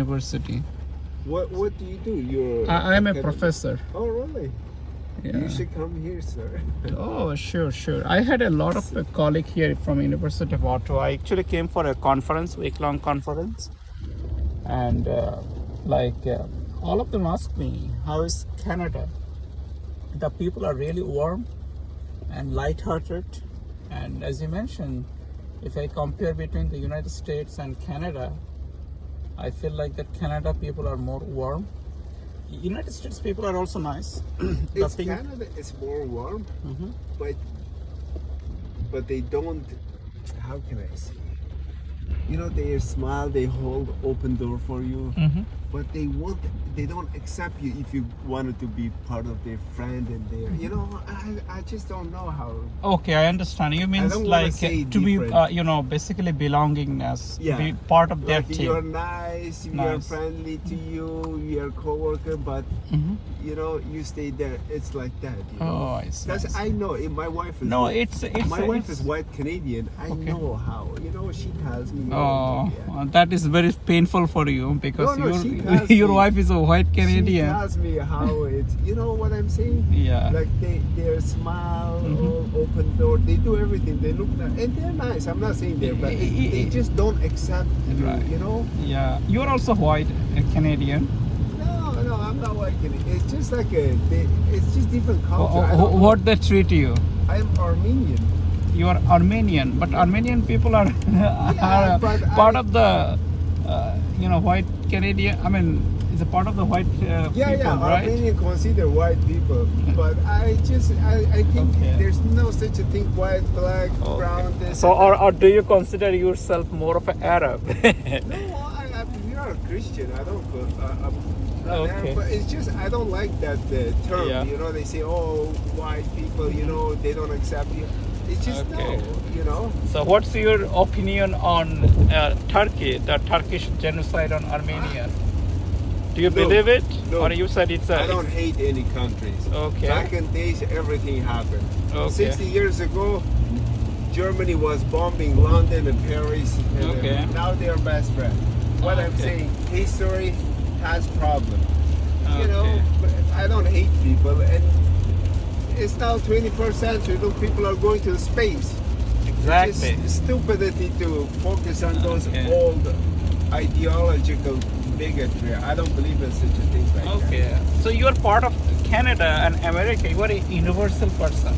University. What do you do? You're I am a academic- professor. Oh, really? Yeah. You should come here, sir. Oh, sure. I had a lot of colleagues here from University of Ottawa. I actually came for a conference, week-long conference, and all of them asked me, "How is Canada?" The people are really warm and light-hearted, and as you mentioned, if I compare between the United States and Canada, I feel like that Canada people are more warm. United States people are also nice. It's Canada. It's more warm, but they don't. How can I say? You know, they smile. They hold open door for you, but they don't accept you if you wanted to be part of their friend and their. You know, I just don't know how. Okay, I understand. You means don't wanna like say to be, different. basically belongingness, Yeah. be part of their Like team. you're nice, you're Nice. friendly to you, you're coworker, but you know, you stay there. It's like that. You know? Oh, I see. That's I know. My wife is. No, it's My wife it's- is white Canadian. I Okay. know how. You know, she tells me. Oh, yeah. that is very painful for you because No, she your tells your me- wife is a white She Canadian. tells me how it's. You know what I'm saying? Yeah. Like their smile, open door. They do everything. They look nice, and they're nice. I'm not saying they're bad. They just don't accept you. Right. You know. Yeah, you're also white Canadian. No, I'm not white Canadian. It's just like it's just different culture. I don't know. What they treat you? I'm Armenian. You are Armenian, but Armenian people are, are but part I- of the, white Canadian. I mean, it's a part of the white people, right? Armenian consider white people, but I think Okay. there's no such a thing white, black, brown. This. So, or do you consider yourself more of an Arab? No, we are a Christian. I don't go. I'm not Okay. Arab, but it's just I don't like that term. Yeah. You know, they say, "Oh, white people," you know, they don't accept you. It's just Okay. no, you know. So, what's your opinion on Turkey, the Turkish genocide on Armenia? Do you No, believe it, no. or you said it's a? I don't hate any countries. Okay. Back in days, everything happened. Okay. 60 years ago, Germany was bombing London and Paris. And Okay. now they are best friends. What I'm Okay. saying, history has problems. You know, Okay. but I don't hate people. And it's now 21st century. Look, people are going to space. Exactly. It's stupidity to focus on those Okay. old ideological bigotry. I don't believe in such a thing like that. Okay. So you are part of Canada and America. You are a universal person.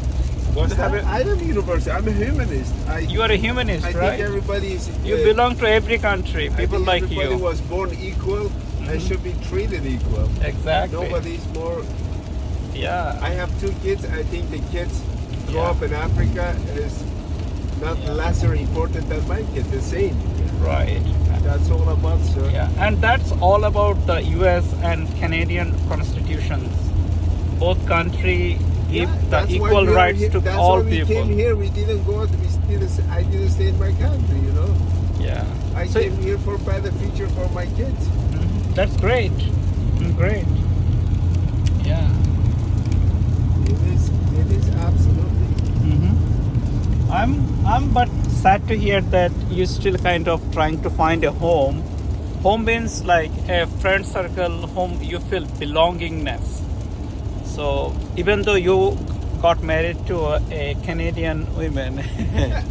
What's Have that? a- I am universal. I'm a humanist. You are a humanist, I right? think everybody is. You belong to every country. I People think like everybody you. was born equal and should be treated equal. Exactly. Nobody's more. Yeah. I have 2 kids. I think the kids grow Yeah. up in Africa is not lesser important than my kids. The same. Right. That's all about, sir. Yeah. And that's all about the U.S. and Canadian constitutions. Both country give the that's why equal we are rights here. to That's all why we people. came here. We didn't go. I didn't stay in my country. You know. Yeah. I So- came here for better future for my kids. That's great. Great. Yeah. It is absolutely. I'm but sad to hear that you still kind of trying to find a home. Home means like a friend circle, home you feel belongingness. So even though you got married to a Canadian woman,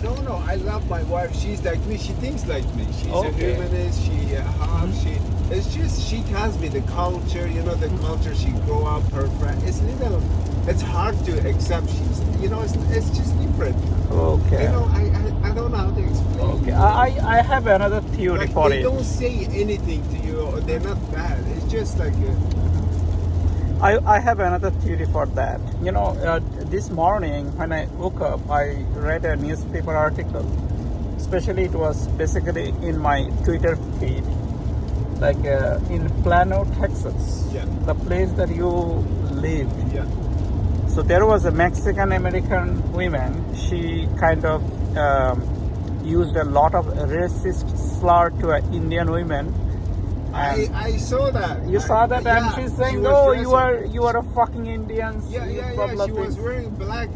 No, I love my wife. She's like me. She thinks like me. She's a Okay. humanist. She hugs. It's just she tells me the culture. You know, the culture she grew up. Her friend. It's hard to accept. It's just different. okay. You know, I don't know how to explain. Okay, I have another theory Like, for they it. don't say anything to you. Or they're not bad. It's just like. I have another theory for that. This morning when I woke up, I read a newspaper article. Especially it was basically in my Twitter feed, like in Plano, Texas, Yeah. the place that you live. Yeah. So there was a Mexican American woman. She kind of used a lot of racist slur to an Indian women. And I saw that. you saw that, and Yeah, she's she saying, was "No, dressing- you are a fucking Indian." Yeah. blah, blah, She was things. wearing black,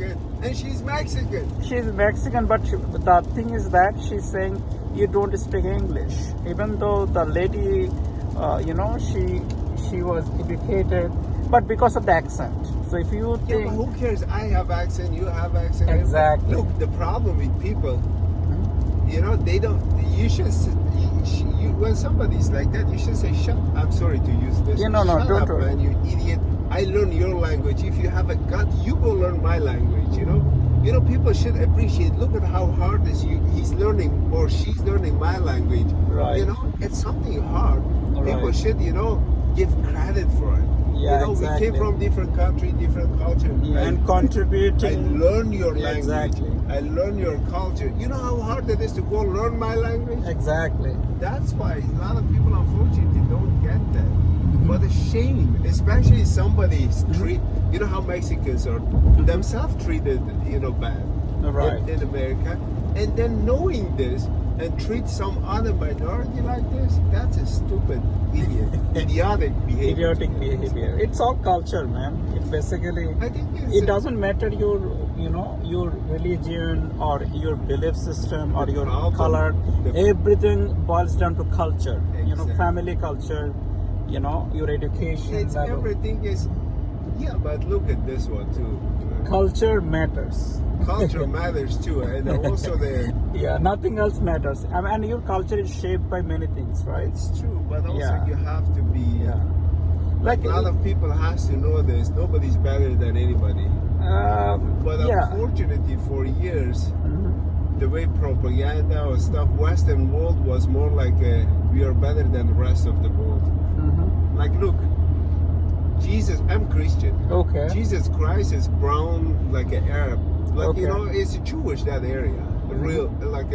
and she's Mexican. She's Mexican, but the thing is that she's saying you don't speak English. Even though the lady she was educated, but because of the accent. So if you Yeah, think but who cares? I have accent, you have accent. Exactly. Look, the problem with people, they don't. You should. When somebody's like that, you should say, "Shut." I'm sorry to use this. Yeah, no, Shut don't up, worry. man, you idiot. I learn your language. If you have a gut, you go learn my language. People should appreciate. Look at how hard he's learning or she's learning my language. Right. It's something hard. People Right. should, give credit for it. Yeah, We exactly. came from different country, different culture. and I contributing. learn your Yeah, language. exactly. I learn your culture. You know how hard it is to go learn my language? Exactly. That's why a lot of people, unfortunately, don't get that. But a shame, especially somebody's treat. You know how Mexicans are themselves treated, bad Right. in America, and then knowing this and treat some other minority like this, that's a stupid, idiotic behavior. Idiotic behavior. It's all culture, man. It basically. I think It doesn't matter your religion or your belief system or The your problem- color. the- Everything boils down to culture. Exactly. Family culture. Your education It's level. everything is. Yeah, but look at this one too. Culture matters. Culture matters too, and also Yeah, nothing else matters. And your culture is shaped by many things, right? it's true, but also Yeah. you have to be. Like A lot of people has to know this. Nobody's better than anybody. But yeah. unfortunately, for years, Mhm. the way propaganda or stuff, Western world was more like we are better than the rest of the world. Mhm. Like, look, Jesus. I'm Christian. Okay. Jesus Christ is brown like an Arab. Like, Okay. it's Jewish, that area. Real, like,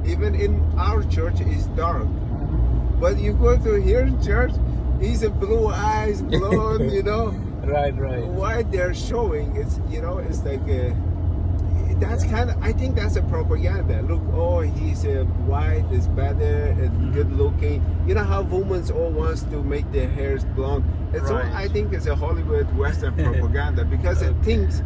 even in our church, it's dark. Mhm. But you go to here church, he's a blue eyes, blonde, Right. Why they're showing, it's like that's kind of, I think that's a propaganda. Look, he's white, is better, and good looking. You know how women all wants to make their hairs blonde. It's all, Right. I think it's a Hollywood Western propaganda because it thinks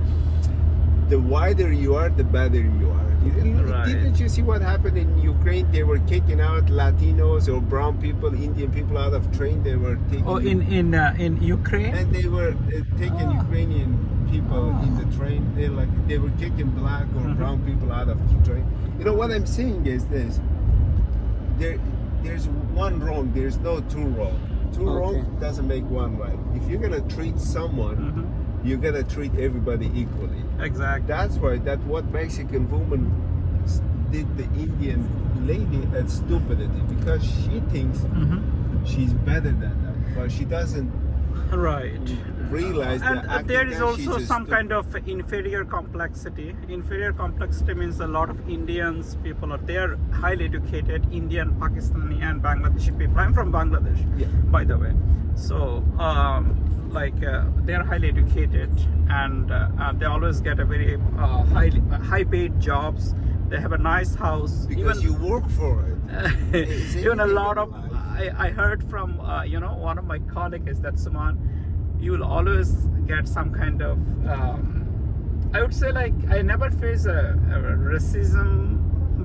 the whiter you are, the better you are. Right. Didn't you see what happened in Ukraine? They were kicking out Latinos or brown people, Indian people out of train. They were taking Oh, in Ukraine. and they were taking Ukrainian people in the train. They were kicking black or brown people out of the train. What I'm saying is this: there's one wrong. There's no two wrong. Two Okay. wrong doesn't make one right. If you're gonna treat someone, you're gonna treat everybody equally. Exactly. That's why what Mexican woman did the Indian lady at stupidity because she thinks she's better than them, but she doesn't Right. realize And that there is actually also she's a some stupid- kind of inferior complexity. Inferior complexity means a lot of Indians people are there, highly educated Indian, Pakistani, and Bangladeshi people. I'm from Bangladesh, Yeah. by the way. So, they are highly educated, and they always get a very high-paid jobs. They have a nice house. because you work for it. It's Even a everything lot in of life. I heard from one of my colleagues is that Suman, you will always get some kind of I would say, like, I never face a racism,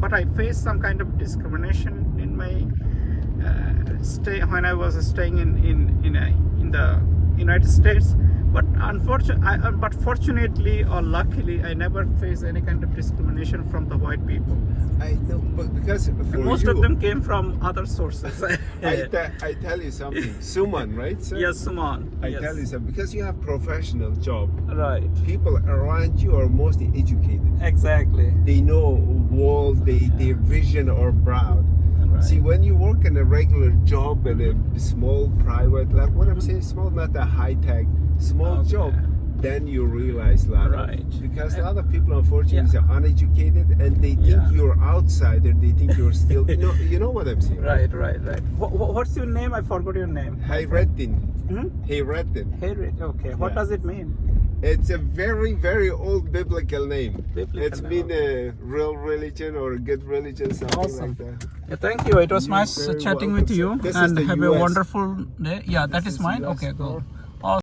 but I face some kind of discrimination in my stay when I was staying in the United States. But fortunately or luckily, I never faced any kind of discrimination from the white people. I know, but because for Most you, of them came from other sources. I tell you something, Suman, right? Sir? Yes, Suman. I Yes. tell you something because you have professional job. Right. People around you are mostly educated. Exactly. They know world. Their vision are broad. Right. See, when you work in a regular job in a small private, like what I'm saying, small, not a high tech, small Okay. job, then you realize a lot Right. because a lot of people, unfortunately, Yeah. are uneducated and they think Yeah. you're outsider. They think you're still, you know what I'm saying? Right. What's your name? I forgot your name. Hayreddin. Hmm? Hayreddin. Harry. Okay. What Yeah. does it mean? It's a very, very old biblical name. Biblical It's name, been a real religion or a good religion, something Awesome. like that. Yeah, thank you. It was You're nice very chatting welcome, with you, sir. This is and the have a US. wonderful day. Yeah, that This is is mine. US Okay, go. store.